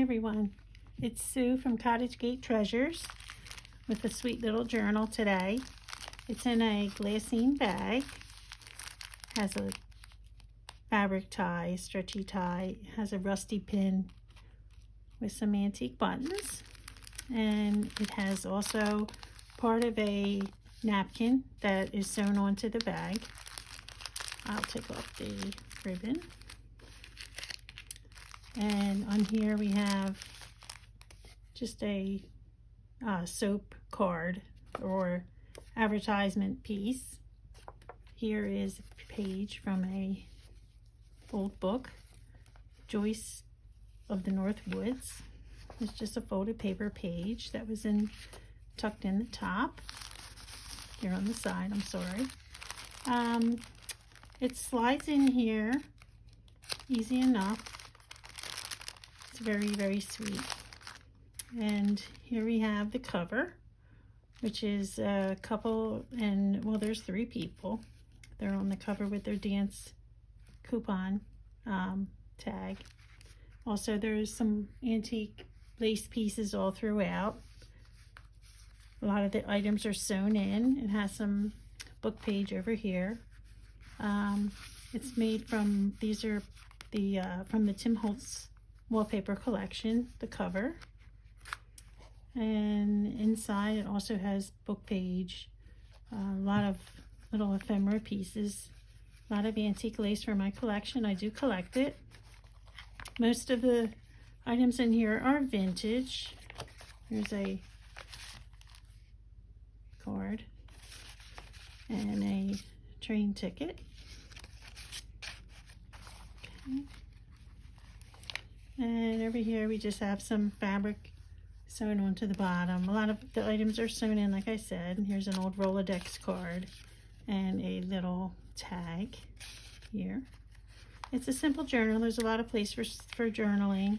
everyone, it's Sue from CottageGateTreasures with a sweet little journal today. It's in a glassine bag, has a fabric tie, stretchy tie, has a rusty pin with some antique buttons, and it has also part of a napkin that is sewn onto the bag. I'll take off the ribbon. And on here we have just a soap card or advertisement piece. Here is a page from a old book, Joyce of the North Woods. It's just a folded paper page that was tucked in the top. Here on the side, I'm sorry. It slides in here easy enough. It's very, very sweet. And here we have the cover, which is a couple, and well, there's 3 people. They're on the cover with their dance coupon tag. Also, there's some antique lace pieces all throughout. A lot of the items are sewn in. It has some book page over here. It's made from, these are the from the Tim Holtz wallpaper collection, the cover. And inside it also has book page, a lot of little ephemera pieces, a lot of antique lace for my collection. I do collect it. Most of the items in here are vintage. Here's a card and a train ticket. Okay. And over here we just have some fabric sewn onto the bottom. A lot of the items are sewn in, like I said. Here's an old Rolodex card and a little tag here. It's a simple journal. There's a lot of place for journaling.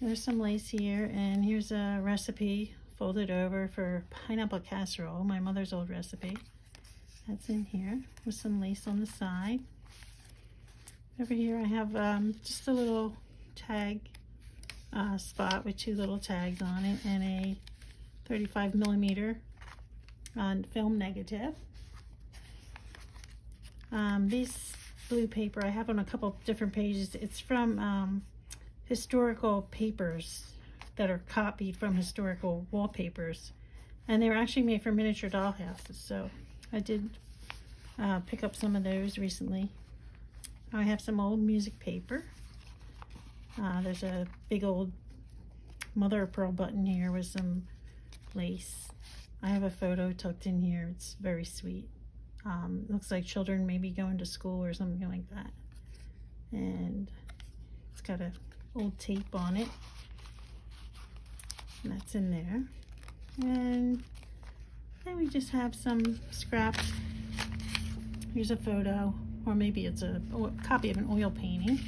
There's some lace here, and here's a recipe folded over for pineapple casserole, my mother's old recipe. That's in here with some lace on the side. Over here I have just a little tag spot with 2 little tags on it and a 35mm film negative. These blue paper I have on a couple different pages. It's from historical papers that are copied from historical wallpapers, and they were actually made for miniature dollhouses, so I did pick up some of those recently. I have some old music paper. There's a big old mother of pearl button here with some lace. I have a photo tucked in here. It's very sweet. Looks like children maybe going to school or something like that. And it's got a old tape on it. And that's in there. And then we just have some scraps. Here's a photo, or maybe it's a copy of an oil painting.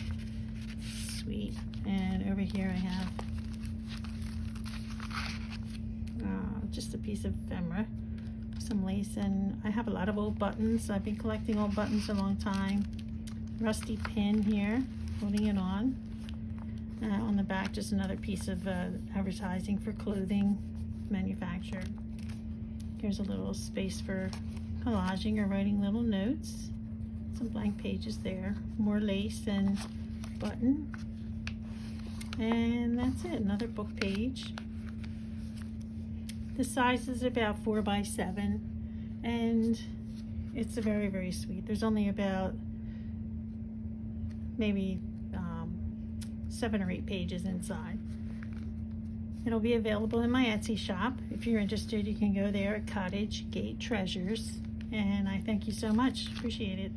Sweet. And over here I have just a piece of ephemera, some lace, and I have a lot of old buttons. I've been collecting old buttons a long time. Rusty pin here, holding it on. On the back, just another piece of advertising for clothing manufactured. Here's a little space for collaging or writing little notes. Some blank pages there. More lace and button. And that's it, another book page. The size is about 4 by 7, and it's very, very sweet. There's only about maybe 7 or 8 pages inside. It'll be available in my Etsy shop. If you're interested, you can go there at CottageGateTreasures. And I thank you so much. Appreciate it.